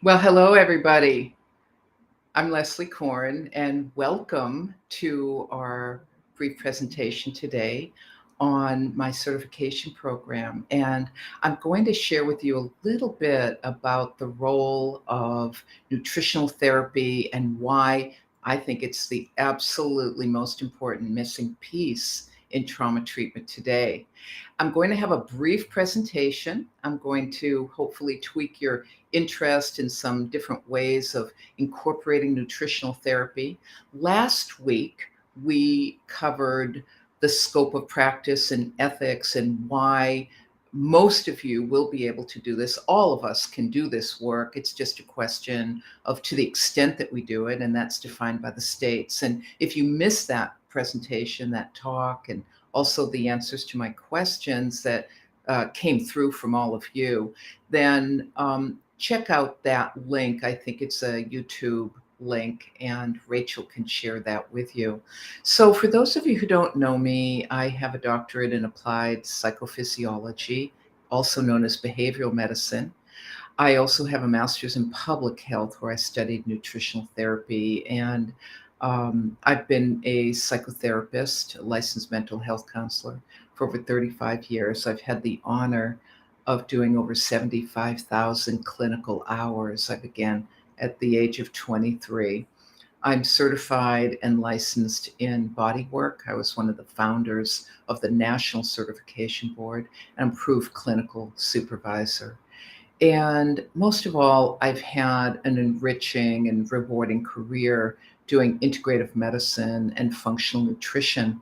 Well, hello, everybody. I'm Leslie Korn, and welcome to our brief presentation today on my certification program. And I'm going to share with you a little bit about the role of nutritional therapy and why I think it's the absolutely most important missing piece in trauma treatment today. I'm going to have a brief presentation. I'm going to hopefully tweak your interest in some different ways of incorporating nutritional therapy. Last week, we covered the scope of practice and ethics and why most of you will be able to do this. All of us can do this work. It's just a question of to the extent that we do it, and that's defined by the states. And if you missed that presentation, that talk, and also the answers to my questions that came through from all of you, then check out that link. I think it's a YouTube link, and Rachel can share that with you. So, for those of you who don't know me, I have a doctorate in applied psychophysiology, also known as behavioral medicine. I also have a master's in public health where I studied nutritional therapy, and I've been a psychotherapist, a licensed mental health counselor for over 35 years. I've had the honor of doing over 75,000 clinical hours. I began at the age of 23. I'm certified and licensed in body work. I was one of the founders of the National Certification Board and approved clinical supervisor. And most of all, I've had an enriching and rewarding career doing integrative medicine and functional nutrition.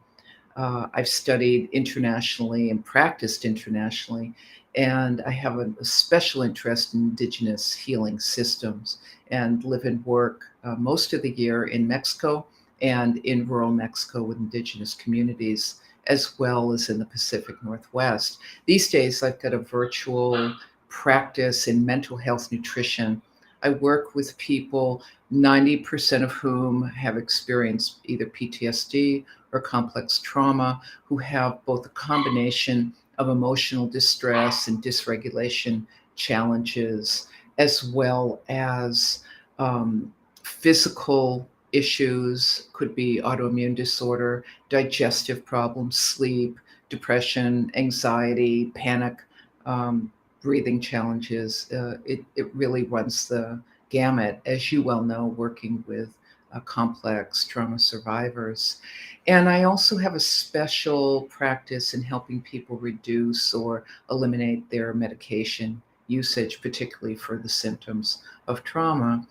I've studied internationally and practiced internationally, and I have a special interest in indigenous healing systems and live and work most of the year in Mexico and in rural Mexico with indigenous communities, as well as in the Pacific Northwest. These days, I've got a virtual practice in mental health nutrition. I work with people, 90% of whom have experienced either PTSD or complex trauma, who have both a combination of emotional distress and dysregulation challenges, as well as physical issues, could be autoimmune disorder, digestive problems, sleep, depression, anxiety, panic, breathing challenges. It really runs the gamut, as you well know, working with complex trauma survivors. And I also have a special practice in helping people reduce or eliminate their medication usage, particularly for the symptoms of trauma.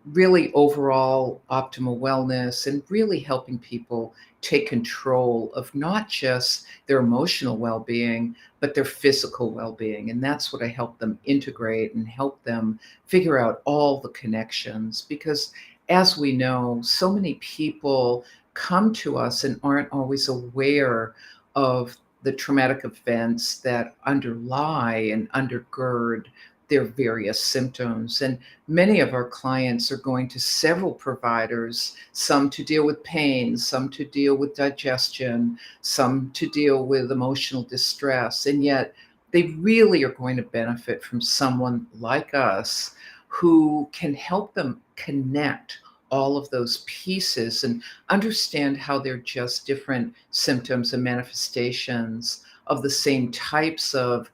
Really overall optimal wellness and really helping people take control of not just their emotional well-being, but their physical well-being. And that's what I help them integrate and help them figure out all the connections. Because as we know, so many people come to us and aren't always aware of the traumatic events that underlie and undergird their various symptoms. And many of our clients are going to several providers, some to deal with pain, some to deal with digestion, some to deal with emotional distress. And yet they really are going to benefit from someone like us who can help them connect all of those pieces and understand how they're just different symptoms and manifestations of the same types of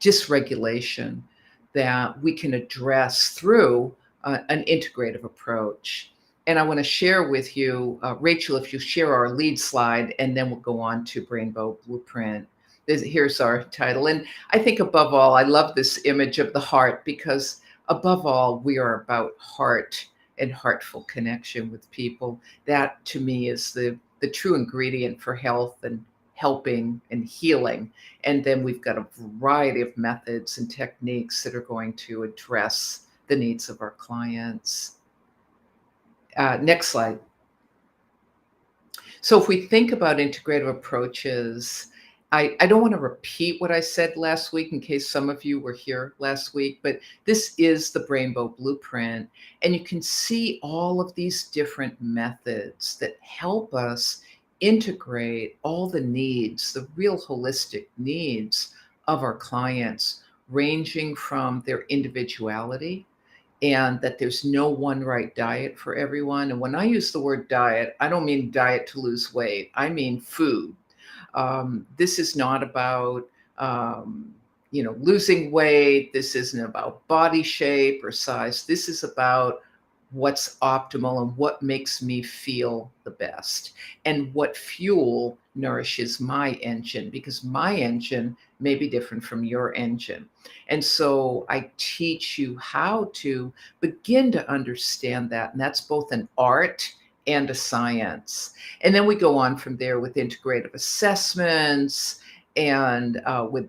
dysregulation that we can address through an integrative approach. And I want to share with you, Rachel, if you share our lead slide, and then we'll go on to Rainbow Blueprint. Here's our title. And I think above all, I love this image of the heart because above all, we are about heart and heartful connection with people. That to me is the true ingredient for health and helping and healing. And then we've got a variety of methods and techniques that are going to address the needs of our clients. Next slide. So if we think about integrative approaches, I don't want to repeat what I said last week in case some of you were here last week, but this is the Rainbow Blueprint. And you can see all of these different methods that help us integrate all the needs, the real holistic needs of our clients, ranging from their individuality and that there's no one right diet for everyone. And when I use the word diet, I don't mean diet to lose weight, I mean food. This is not about losing weight. This isn't about body shape or size. This is about what's optimal and what makes me feel the best and what fuel nourishes my engine, because my engine may be different from your engine. And so I teach you how to begin to understand that. And that's both an art and a science. And then we go on from there with integrative assessments and with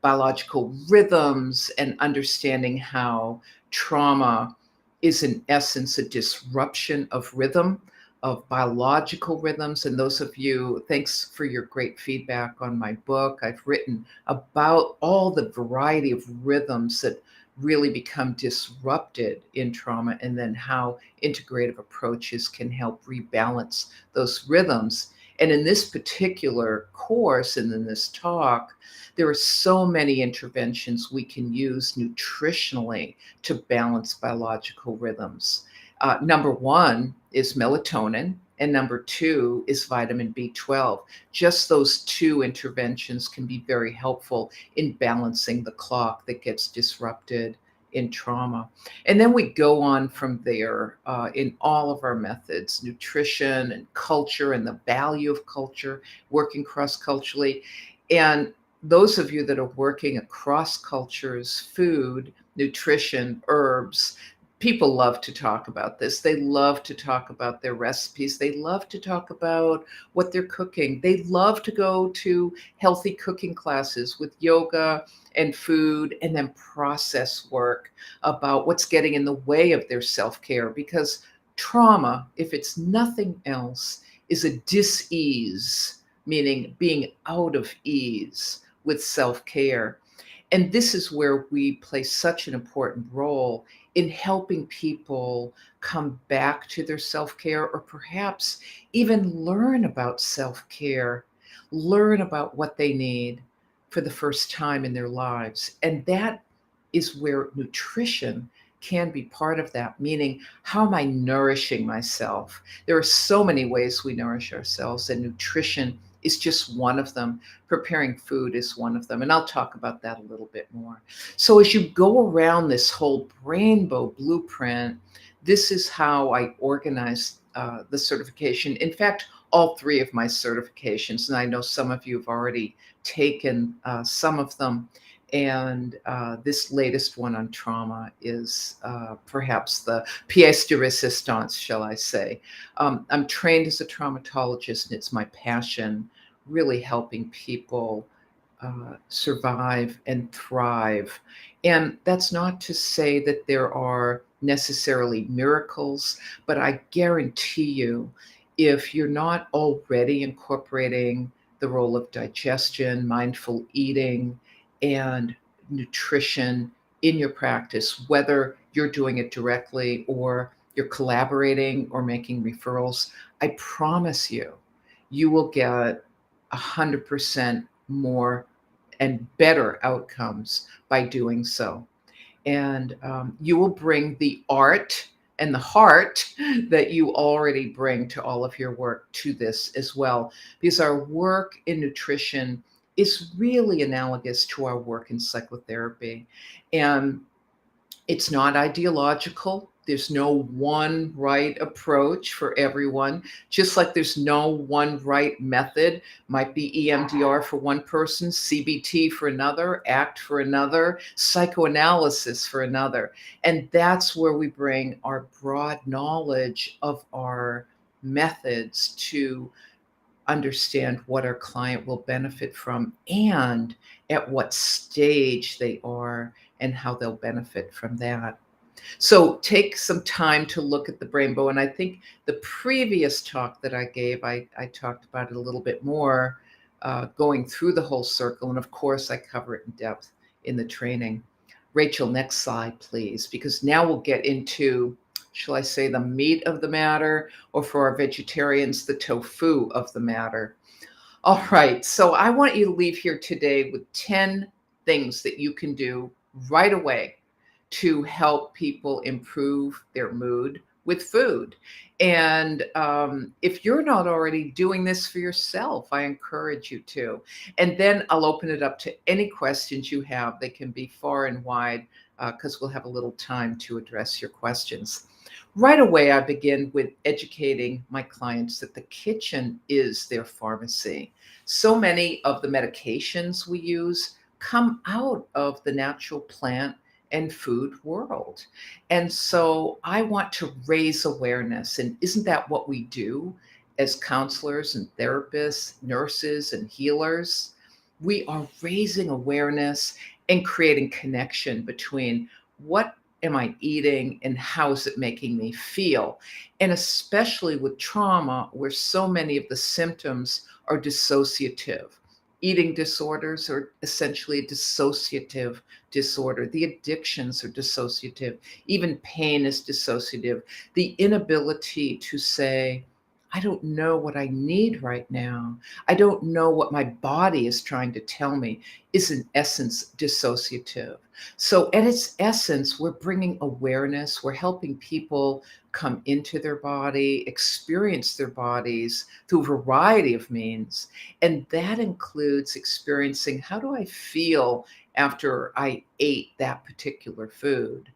biological rhythms and understanding how trauma is in essence a disruption of rhythm, of biological rhythms. And those of you, thanks for your great feedback on my book. I've written about all the variety of rhythms that really become disrupted in trauma, and then how integrative approaches can help rebalance those rhythms. And in this particular course and in this talk, there are so many interventions we can use nutritionally to balance biological rhythms. Number one is melatonin, and number two is vitamin B12. Just those two interventions can be very helpful in balancing the clock that gets disrupted in trauma. And then we go on from there in all of our methods, nutrition and culture and the value of culture, working cross-culturally. And those of you that are working across cultures, food, nutrition, herbs, people love to talk about this. They love to talk about their recipes. They love to talk about what they're cooking. They love to go to healthy cooking classes with yoga and food, and then process work about what's getting in the way of their self-care. Because trauma, if it's nothing else, is a dis-ease, meaning being out of ease with self-care. And this is where we play such an important role in helping people come back to their self-care, or perhaps even learn about self-care, learn about what they need for the first time in their lives. And that is where nutrition can be part of that, meaning how am I nourishing myself? There are so many ways we nourish ourselves, and nutrition is just one of them. Preparing food is one of them. And I'll talk about that a little bit more. So as you go around this whole rainbow blueprint, this is how I organize the certification. In fact, all three of my certifications, and I know some of you have already taken some of them. And this latest one on trauma is perhaps the pièce de résistance, shall I say. I'm trained as a traumatologist, and it's my passion, really helping people survive and thrive. And that's not to say that there are necessarily miracles, but I guarantee you, if you're not already incorporating the role of digestion, mindful eating, and nutrition in your practice, whether you're doing it directly or you're collaborating or making referrals, I promise you, you will get 100% more and better outcomes by doing so. And you will bring the art and the heart that you already bring to all of your work to this as well, because our work in nutrition is really analogous to our work in psychotherapy. And it's not ideological. There's no one right approach for everyone, just like there's no one right method. Might be EMDR for one person, CBT for another, ACT for another, psychoanalysis for another. And that's where we bring our broad knowledge of our methods to understand what our client will benefit from and at what stage they are and how they'll benefit from that. So take some time to look at the rainbow. And I think the previous talk that I gave, I talked about it a little bit more, going through the whole circle. And of course, I cover it in depth in the training. Rachel, next slide, please, because now we'll get into, shall I say, the meat of the matter, or for our vegetarians, the tofu of the matter. All right. So I want you to leave here today with 10 things that you can do right away to help people improve their mood with food. And if you're not already doing this for yourself, I encourage you to. And then I'll open it up to any questions you have. They can be far and wide because we'll have a little time to address your questions. Right away, I begin with educating my clients that the kitchen is their pharmacy. So many of the medications we use come out of the natural plant and food world. And so I want to raise awareness. And isn't that what we do as counselors and therapists, nurses and healers? We are raising awareness and creating connection between what am I eating and how is it making me feel? And especially with trauma, where so many of the symptoms are dissociative. Eating disorders are essentially a dissociative disorder. The addictions are dissociative. Even pain is dissociative. The inability to say, I don't know what I need right now. I don't know what my body is trying to tell me is in essence dissociative. So at its essence, we're bringing awareness. We're helping people come into their body, experience their bodies through a variety of means. And that includes experiencing, how do I feel after I ate that particular food?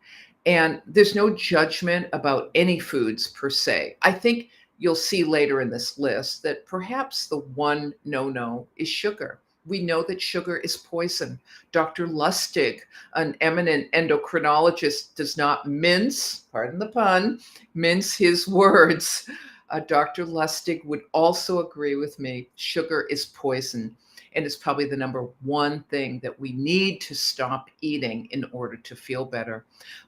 And there's no judgment about any foods per se. I think you'll see later in this list that perhaps the one no-no is sugar. We know that sugar is poison. Dr. Lustig, an eminent endocrinologist, does not mince, pardon the pun, mince his words. Dr. Lustig would also agree with me. Sugar is poison, and it's probably the number one thing that we need to stop eating in order to feel better.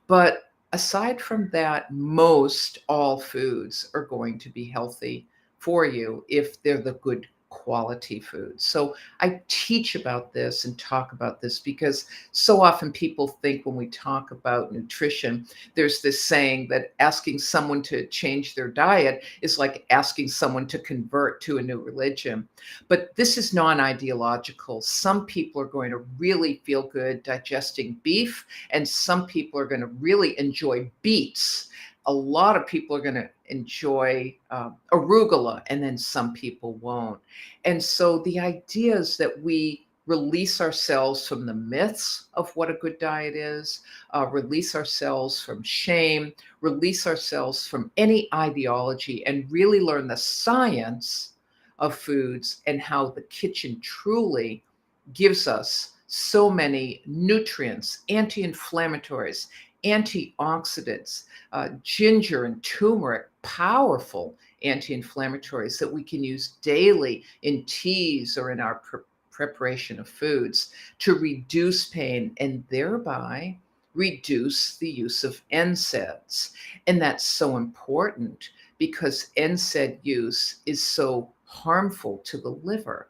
But aside from that, most all foods are going to be healthy for you if they're the good quality foods. So I teach about this and talk about this because so often people think when we talk about nutrition, there's this saying that asking someone to change their diet is like asking someone to convert to a new religion. But this is non-ideological. Some people are going to really feel good digesting beef, and some people are going to really enjoy beets. A lot of people are going to enjoy arugula, and then some people won't. And so the idea is that we release ourselves from the myths of what a good diet is, release ourselves from shame, release ourselves from any ideology, and really learn the science of foods and how the kitchen truly gives us so many nutrients, anti-inflammatories, antioxidants, ginger and turmeric, powerful anti-inflammatories that we can use daily in teas or in our preparation of foods to reduce pain and thereby reduce the use of NSAIDs. And that's so important because NSAID use is so harmful to the liver.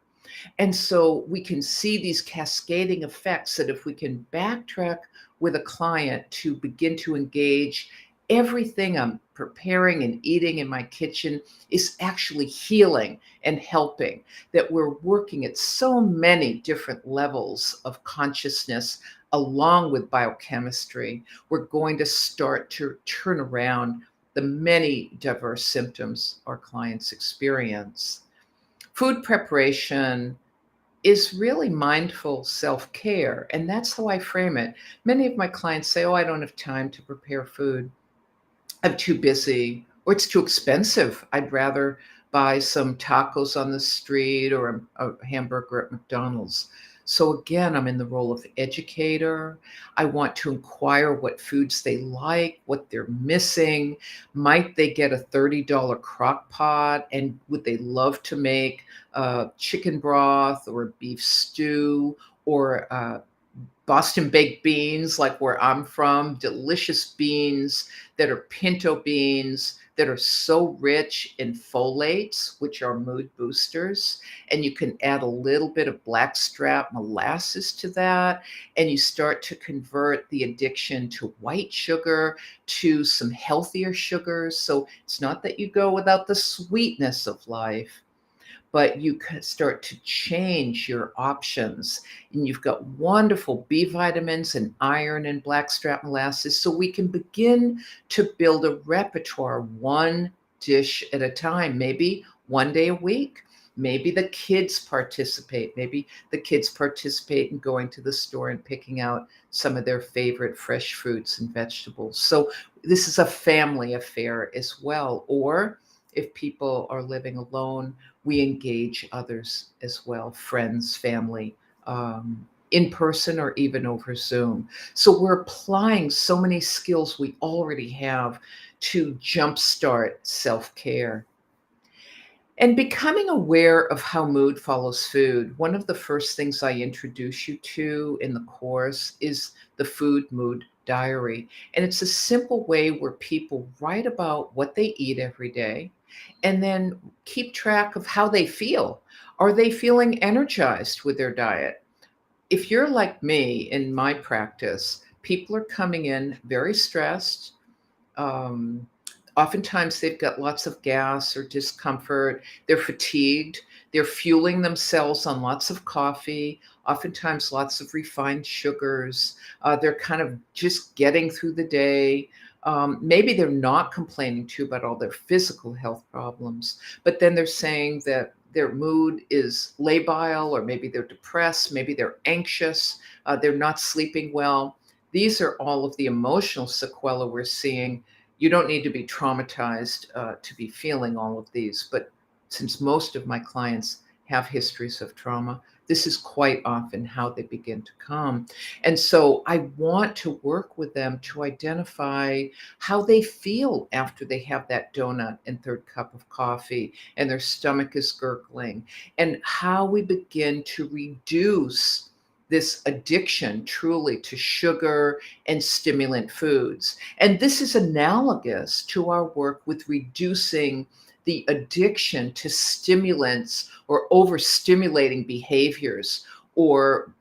And so we can see these cascading effects that if we can backtrack with a client to begin to engage, everything I'm preparing and eating in my kitchen is actually healing and helping, that we're working at so many different levels of consciousness along with biochemistry. We're going to start to turn around the many diverse symptoms our clients experience. Food preparation is really mindful self-care, and that's how I frame it. Many of my clients say, oh, I don't have time to prepare food. I'm too busy or it's too expensive. I'd rather buy some tacos on the street or a hamburger at McDonald's. So again, I'm in the role of educator. I want to inquire what foods they like, what they're missing. Might they get a $30 crock pot? And would they love to make chicken broth or beef stew or Boston baked beans, like where I'm from, delicious beans that are pinto beans that are so rich in folates, which are mood boosters. And you can add a little bit of blackstrap molasses to that. And you start to convert the addiction to white sugar to some healthier sugars. So it's not that you go without the sweetness of life, but you can start to change your options. And you've got wonderful B vitamins and iron and blackstrap molasses. So we can begin to build a repertoire, one dish at a time, maybe one day a week. Maybe the kids participate. Maybe the kids participate in going to the store and picking out some of their favorite fresh fruits and vegetables. So this is a family affair as well. Or if people are living alone, we engage others as well, friends, family, in person or even over Zoom. So we're applying so many skills we already have to jumpstart self care. And becoming aware of how mood follows food, one of the first things I introduce you to in the course is the food mood diary. And it's a simple way where people write about what they eat every day and then keep track of how they feel. Are they feeling energized with their diet? If you're like me in my practice, people are coming in very stressed, um, oftentimes they've got lots of gas or discomfort. They're fatigued. They're fueling themselves on lots of coffee, oftentimes lots of refined sugars. They're kind of just getting through the day. Maybe they're not complaining too about all their physical health problems, but then they're saying that their mood is labile, or maybe they're depressed, maybe they're anxious, they're not sleeping well. These are all of the emotional sequelae we're seeing. You don't need to be traumatized to be feeling all of these, but since most of my clients have histories of trauma, this is quite often how they begin to come. And so I want to work with them to identify how they feel after they have that donut and third cup of coffee and their stomach is gurgling, and how we begin to reduce this addiction truly to sugar and stimulant foods. And this is analogous to our work with reducing the addiction to stimulants or overstimulating behaviors or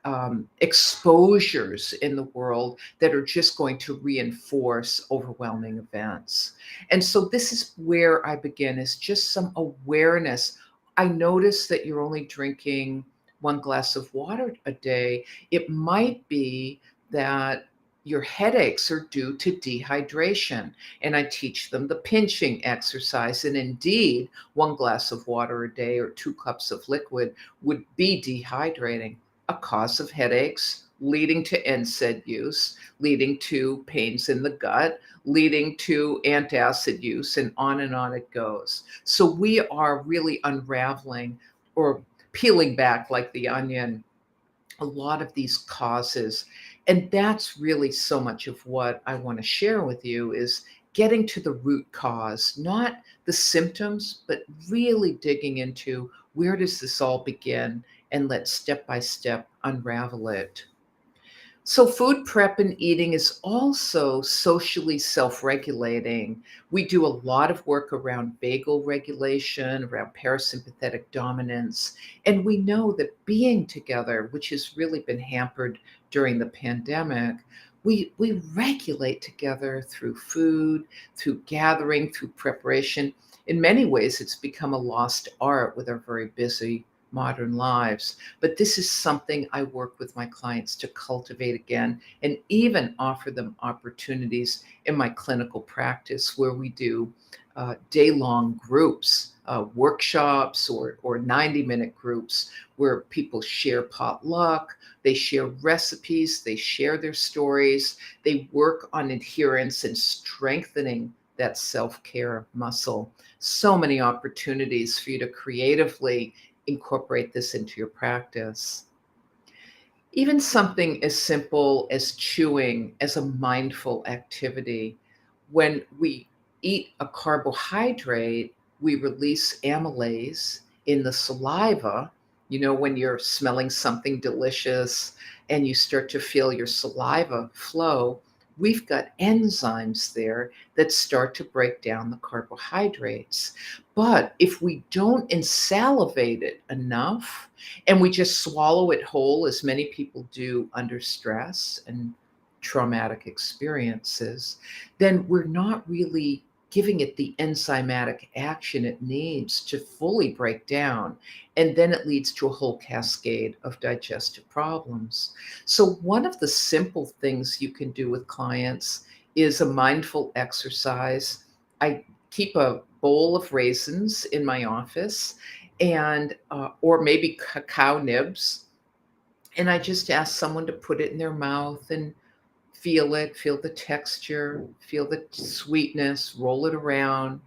exposures in the world that are just going to reinforce overwhelming events. And so this is where I begin, is just some awareness. I notice that you're only drinking one glass of water a day. It might be that your headaches are due to dehydration. And I teach them the pinching exercise. And indeed, one glass of water a day or 2 cups of liquid would be dehydrating, a cause of headaches, leading to NSAID use, leading to pains in the gut, leading to antacid use, and on it goes. So we are really unraveling or peeling back like the onion a lot of these causes. And that's really so much of what I want to share with you, is getting to the root cause, not the symptoms, but really digging into where does this all begin, and let's step by step unravel it. So, food prep and eating is also socially self regulating. We do a lot of work around vagal regulation, around parasympathetic dominance. And we know that being together, which has really been hampered during the pandemic, we regulate together through food, through gathering, through preparation. In many ways, it's become a lost art with our very busy modern lives. But this is something I work with my clients to cultivate again, and even offer them opportunities in my clinical practice where we do day-long groups, workshops or 90-minute groups where people share potluck, they share recipes, they share their stories, they work on adherence and strengthening that self-care muscle. So many opportunities for you to creatively incorporate this into your practice. Even something as simple as chewing as a mindful activity. When we eat a carbohydrate, we release amylase in the saliva. You know, when you're smelling something delicious and you start to feel your saliva flow, we've got enzymes there that start to break down the carbohydrates. But if we don't insalivate it enough, and we just swallow it whole, as many people do under stress and traumatic experiences, then we're not really giving it the enzymatic action it needs to fully break down. And then it leads to a whole cascade of digestive problems. So, one of the simple things you can do with clients is a mindful exercise. I keep a bowl of raisins in my office, and or maybe cacao nibs, and I just ask someone to put it in their mouth and feel it, feel the texture, feel the sweetness, roll it around,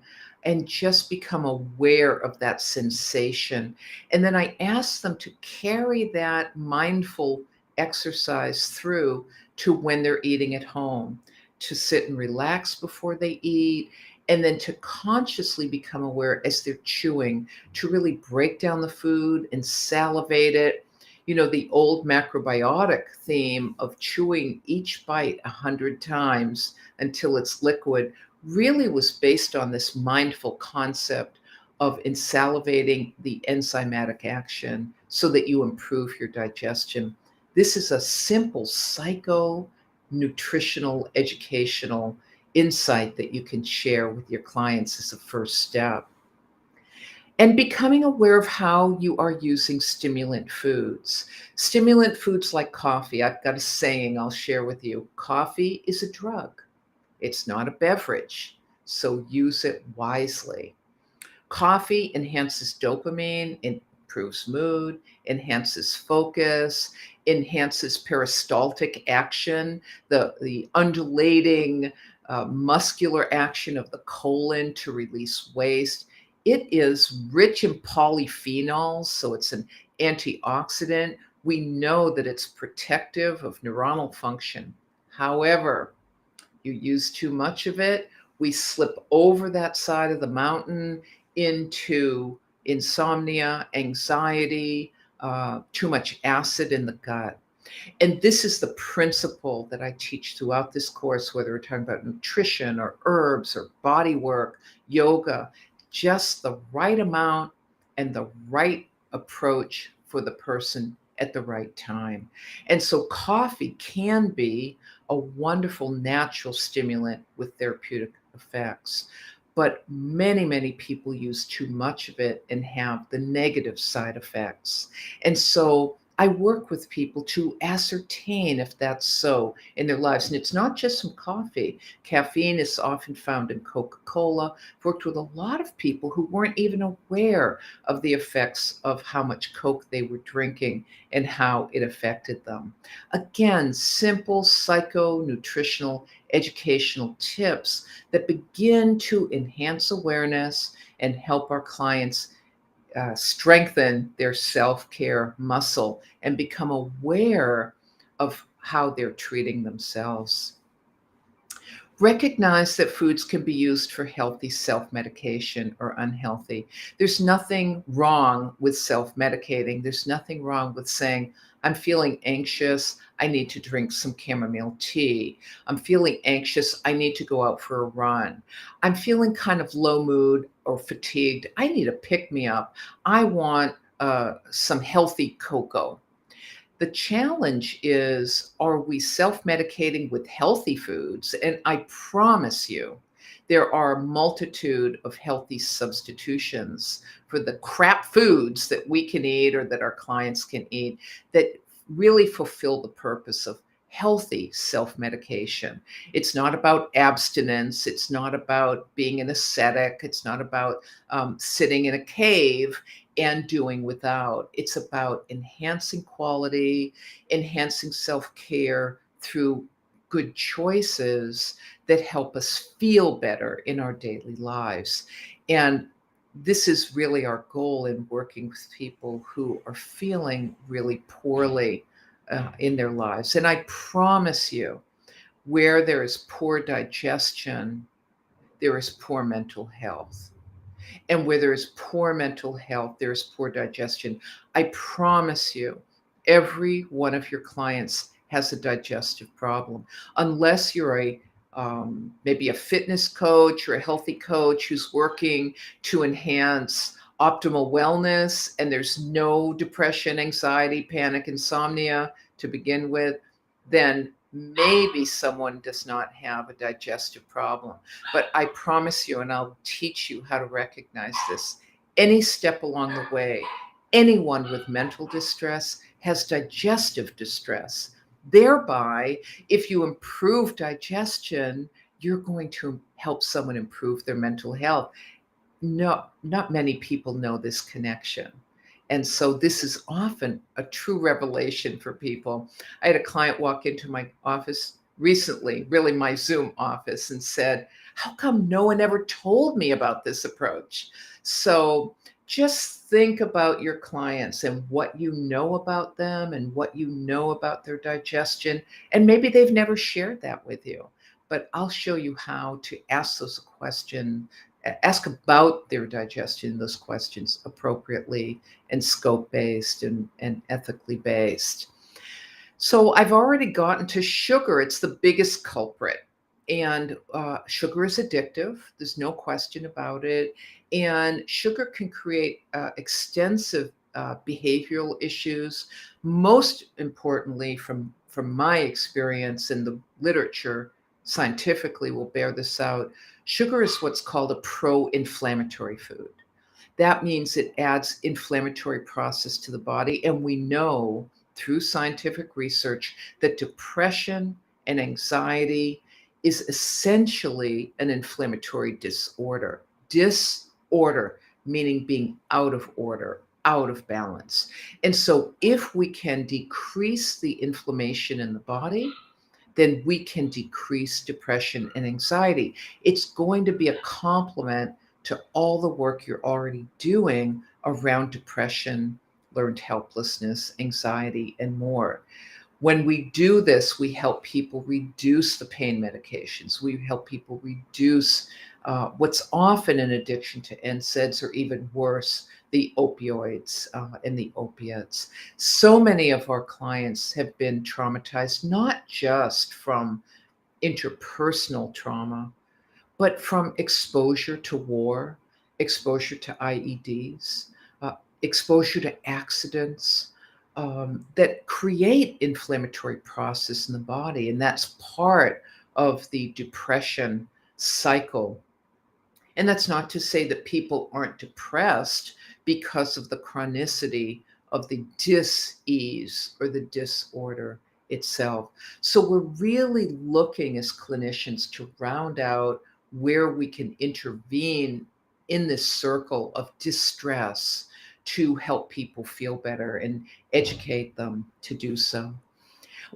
and just become aware of that sensation. And then I ask them to carry that mindful exercise through to when they're eating at home, to sit and relax before they eat, and then to consciously become aware as they're chewing, to really break down the food and salivate it. You know, the old macrobiotic theme of chewing each bite 100 times until it's liquid really was based on this mindful concept of insalivating the enzymatic action so that you improve your digestion. This is a simple psycho nutritional educational insight that you can share with your clients as a first step. And becoming aware of how you are using stimulant foods. Stimulant foods like coffee, I've got a saying I'll share with you. Coffee is a drug, it's not a beverage, so use it wisely. Coffee enhances dopamine, improves mood, enhances focus, enhances peristaltic action, the undulating muscular action of the colon to release waste. It is rich in polyphenols, so it's an antioxidant. We know that it's protective of neuronal function. However, you use too much of it, we slip over that side of the mountain into insomnia, anxiety, too much acid in the gut. And this is the principle that I teach throughout this course, whether we're talking about nutrition or herbs or body work, yoga, just the right amount and the right approach for the person at the right time. And so coffee can be a wonderful natural stimulant with therapeutic effects. But many, many people use too much of it and have the negative side effects. And so I work with people to ascertain if that's so in their lives. And it's not just from coffee. Caffeine is often found in Coca-Cola. I've worked with a lot of people who weren't even aware of the effects of how much Coke they were drinking and how it affected them. Again, simple psycho-nutritional educational tips that begin to enhance awareness and help our clients strengthen their self care muscle and become aware of how they're treating themselves. Recognize that foods can be used for healthy self medication or unhealthy. There's nothing wrong with self medicating. There's nothing wrong with saying, I'm feeling anxious. I need to drink some chamomile tea. I'm feeling anxious. I need to go out for a run. I'm feeling kind of low mood or fatigued. I need a pick me up. I want some healthy cocoa. The challenge is, are we self-medicating with healthy foods? And I promise you, there are a multitude of healthy substitutions for the crap foods that we can eat or that our clients can eat that really fulfill the purpose of healthy self-medication. It's not about abstinence. It's not about being an ascetic. It's not about sitting in a cave and doing without. It's about enhancing quality, enhancing self care through good choices that help us feel better in our daily lives. And this is really our goal in working with people who are feeling really poorly in their lives. And I promise you, where there is poor digestion, there is poor mental health. And where there is poor mental health, there is poor digestion. I promise you, every one of your clients has a digestive problem, unless you're maybe a fitness coach or a healthy coach who's working to enhance optimal wellness, and there's no depression, anxiety, panic, insomnia to begin with, then maybe someone does not have a digestive problem. But I promise you, and I'll teach you how to recognize this, any step along the way, anyone with mental distress has digestive distress. Thereby, if you improve digestion, you're going to help someone improve their mental health. No, not many people know this connection. And so this is often a true revelation for people. I had a client walk into my office recently, really my Zoom office, and said, "How come no one ever told me about this approach?" So just think about your clients and what you know about them and what you know about their digestion. And maybe they've never shared that with you, but I'll show you how to ask those questions, ask about their digestion, those questions appropriately and scope-based and ethically based. So I've already gotten to sugar. It's the biggest culprit. And sugar is addictive. There's no question about it. And sugar can create extensive behavioral issues. Most importantly, from my experience in the literature, scientifically will bear this out, sugar is what's called a pro-inflammatory food. That means it adds inflammatory process to the body. And we know through scientific research that depression and anxiety is essentially an inflammatory disorder. Disorder, meaning being out of order, out of balance. And so if we can decrease the inflammation in the body, then we can decrease depression and anxiety. It's going to be a complement to all the work you're already doing around depression, learned helplessness, anxiety, and more. When we do this, we help people reduce the pain medications. We help people reduce what's often an addiction to NSAIDs, or even worse, the opioids and the opiates. So many of our clients have been traumatized, not just from interpersonal trauma, but from exposure to war, exposure to IEDs, exposure to accidents that create inflammatory process in the body. And that's part of the depression cycle. And that's not to say that people aren't depressed because of the chronicity of the dis-ease or the disorder itself. So we're really looking as clinicians to round out where we can intervene in this circle of distress to help people feel better and educate them to do so.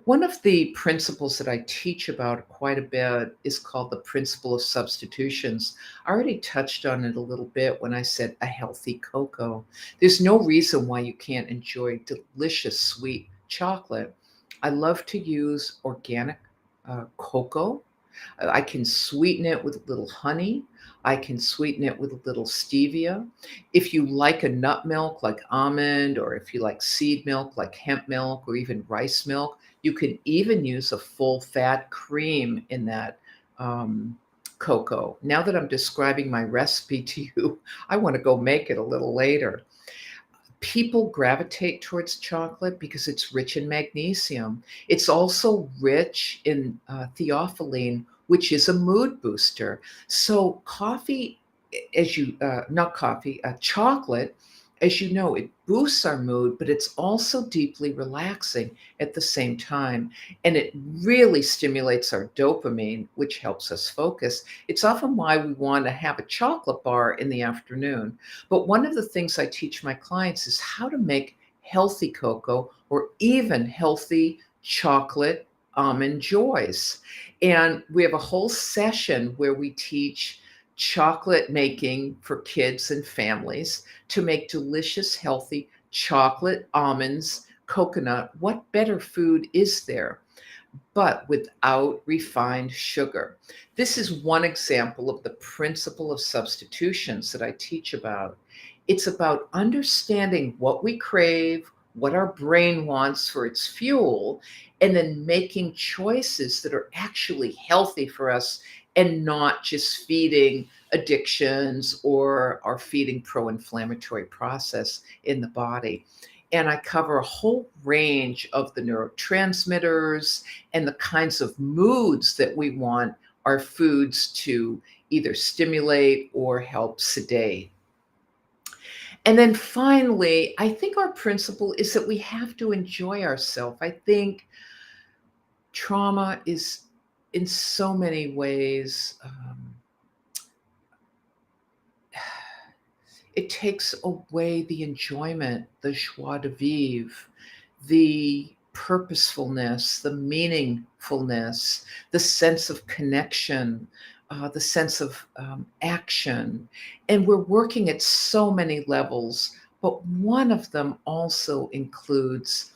One of the principles that I teach about quite a bit is called the principle of substitutions. I already touched on it a little bit when I said a healthy cocoa. There's no reason why you can't enjoy delicious sweet chocolate. I love to use organic cocoa. I can sweeten it with a little honey. I can sweeten it with a little stevia. If you like a nut milk like almond, or if you like seed milk like hemp milk, or even rice milk, you can even use a full fat cream in that cocoa. Now that I'm describing my recipe to you, I want to go make it a little later. People gravitate towards chocolate because it's rich in magnesium. It's also rich in theophylline, which is a mood booster. So coffee, not coffee, chocolate, as you know, it boosts our mood, but it's also deeply relaxing at the same time. And it really stimulates our dopamine, which helps us focus. It's often why we want to have a chocolate bar in the afternoon. But one of the things I teach my clients is how to make healthy cocoa, or even healthy chocolate almond joys. And we have a whole session where we teach chocolate making for kids and families to make delicious, healthy chocolate, almonds, coconut. What better food is there? But without refined sugar. This is one example of the principle of substitutions that I teach about. It's about understanding what we crave, what our brain wants for its fuel, and then making choices that are actually healthy for us and not just feeding addictions or are feeding pro-inflammatory process in the body. And I cover a whole range of the neurotransmitters and the kinds of moods that we want our foods to either stimulate or help sedate. And then finally, I think our principle is that we have to enjoy ourselves. I think trauma is in so many ways, it takes away the enjoyment, the joie de vivre, the purposefulness, the meaningfulness, the sense of connection, the sense of action. And we're working at so many levels, but one of them also includes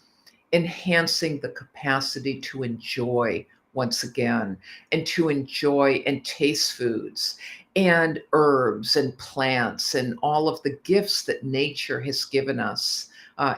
enhancing the capacity to enjoy once again and to enjoy and taste foods and herbs and plants and all of the gifts that nature has given us.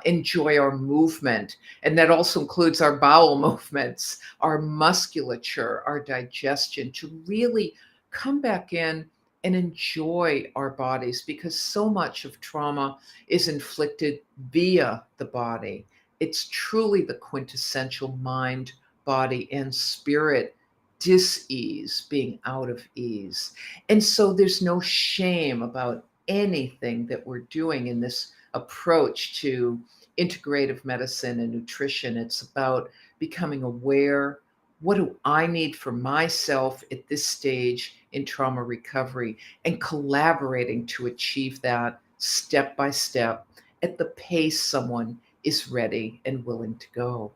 Enjoy our movement. And that also includes our bowel movements, our musculature, our digestion, to really come back in and enjoy our bodies, because so much of trauma is inflicted via the body. It's truly the quintessential mind, body, and spirit dis-ease, being out of ease. And so there's no shame about anything that we're doing in this approach to integrative medicine and nutrition. It's about becoming aware. What do I need for myself at this stage in trauma recovery, and collaborating to achieve that step by step at the pace someone is ready and willing to go.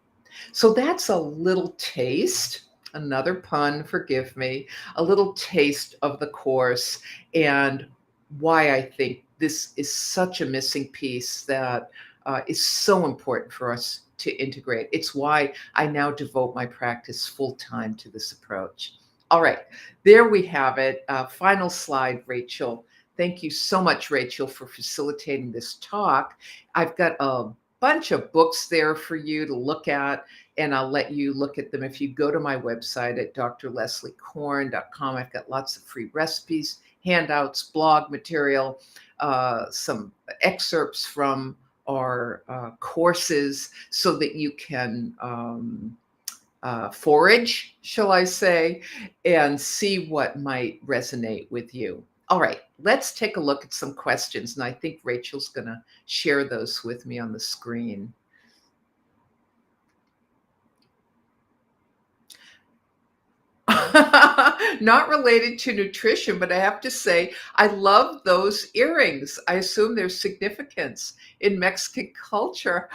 So that's a little taste, another pun, forgive me, a little taste of the course and why I think this is such a missing piece that is so important for us to integrate. It's why I now devote my practice full time to this approach. All right, there we have it. Final slide, Rachel. Thank you so much, Rachel, for facilitating this talk. I've got a bunch of books there for you to look at, and I'll let you look at them if you go to my website at drlesliekorn.com. I've got lots of free recipes, handouts, blog material, some excerpts from our courses so that you can forage, shall I say, and see what might resonate with you. All right, let's take a look at some questions. And I think Rachel's going to share those with me on the screen. Not related to nutrition, but I have to say, I love those earrings. I assume there's significance in Mexican culture.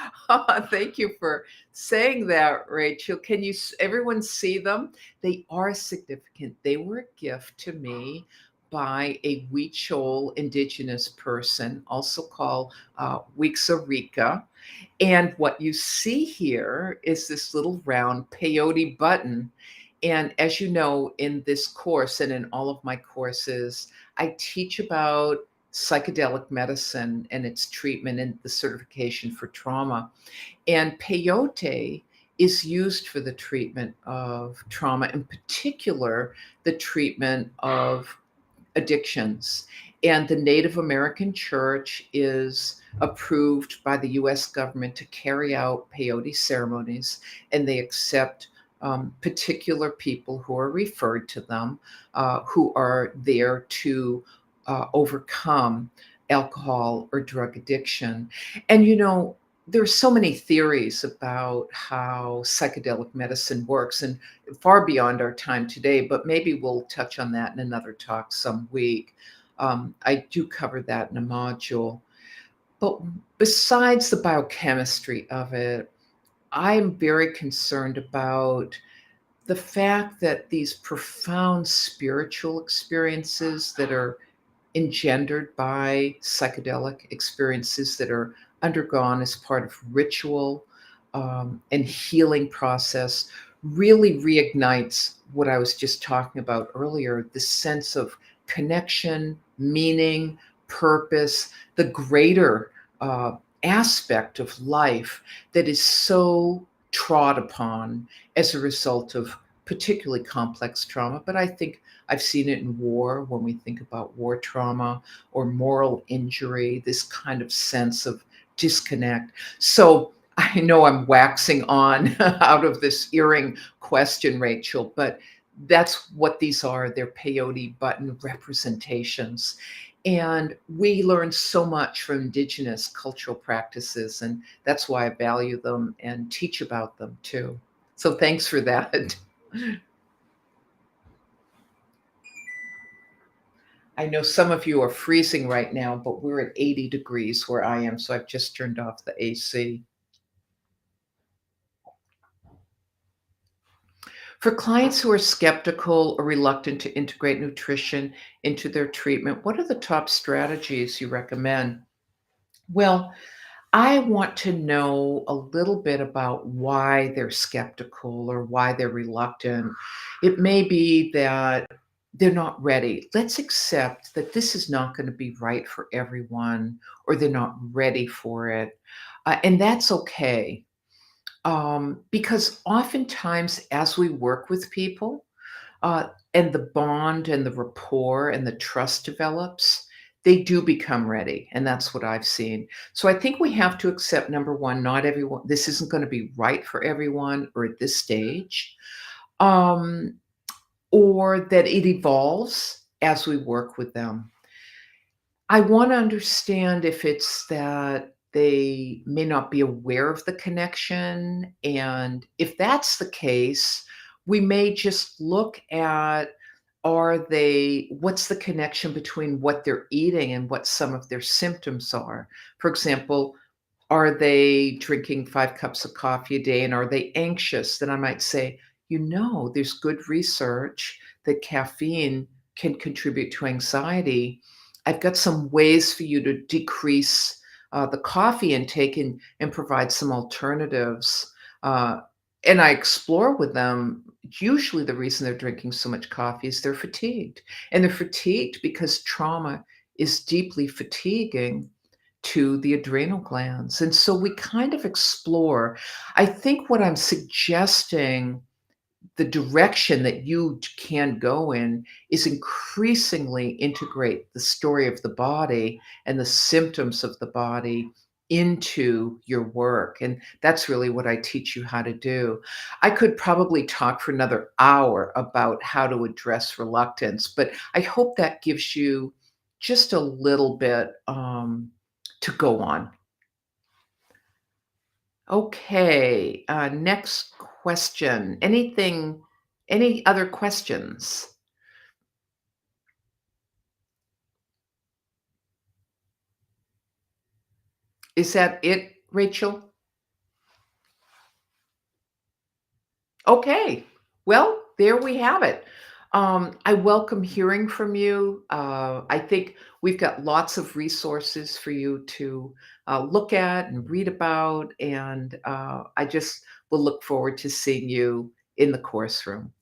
Thank you for saying that, Rachel. Can you, everyone see them? They are significant. They were a gift to me by a Huichol indigenous person, also called Huixarica. And what you see here is this little round peyote button. And as you know, in this course and in all of my courses, I teach about psychedelic medicine and its treatment and the certification for trauma. And peyote is used for the treatment of trauma, in particular, the treatment of addictions. And the Native American Church is approved by the US government to carry out peyote ceremonies, and they accept particular people who are referred to them, who are there to overcome alcohol or drug addiction. And you know, there are so many theories about how psychedelic medicine works, and far beyond our time today, but maybe we'll touch on that in another talk some week. I do cover that in a module. But besides the biochemistry of it, I'm very concerned about the fact that these profound spiritual experiences that are engendered by psychedelic experiences that are undergone as part of ritual and healing process really reignites what I was just talking about earlier, the sense of connection, meaning, purpose, the greater uh, aspect of life that is so trod upon as a result of particularly complex trauma. But I think I've seen it in war when we think about war trauma or moral injury, this kind of sense of disconnect. So I know I'm waxing on out of this earring question, Rachel, but that's what these are. They're peyote button representations. And we learn so much from indigenous cultural practices, and that's why I value them and teach about them too. So thanks for that. I know some of you are freezing right now, but we're at 80 degrees where I am, so I've just turned off the AC. For clients who are skeptical or reluctant to integrate nutrition into their treatment, what are the top strategies you recommend? Well, I want to know a little bit about why they're skeptical or why they're reluctant. It may be that they're not ready. Let's accept that this is not going to be right for everyone or they're not ready for it. And that's okay. Because oftentimes, as we work with people, and the bond and the rapport and the trust develops, they do become ready, and that's what I've seen. So I think we have to accept, number 1, not everyone this isn't gonna be right for everyone or at this stage, um, or that it evolves as we work with them. I wanna understand if it's that they may not be aware of the connection, and if that's the case, we may just look at what's the connection between what they're eating and what some of their symptoms are? For example, are they drinking 5 cups of coffee a day, and are they anxious? Then I might say, there's good research that caffeine can contribute to anxiety. I've got some ways for you to decrease the coffee intake and provide some alternatives. Uh, and I explore with them. Usually, the reason they're drinking so much coffee is they're fatigued. And they're fatigued because trauma is deeply fatiguing to the adrenal glands. And so we kind of explore. I think what I'm suggesting, the direction that you can go in, is increasingly integrate the story of the body and the symptoms of the body into your work. And that's really what I teach you how to do. I could probably talk for another hour about how to address reluctance, but I hope that gives you just a little bit to go on. Okay, next question. Any other questions? Is that it, Rachel? Okay. Well, there we have it. I welcome hearing from you. I think we've got lots of resources for you to look at and read about, and I just will look forward to seeing you in the course room.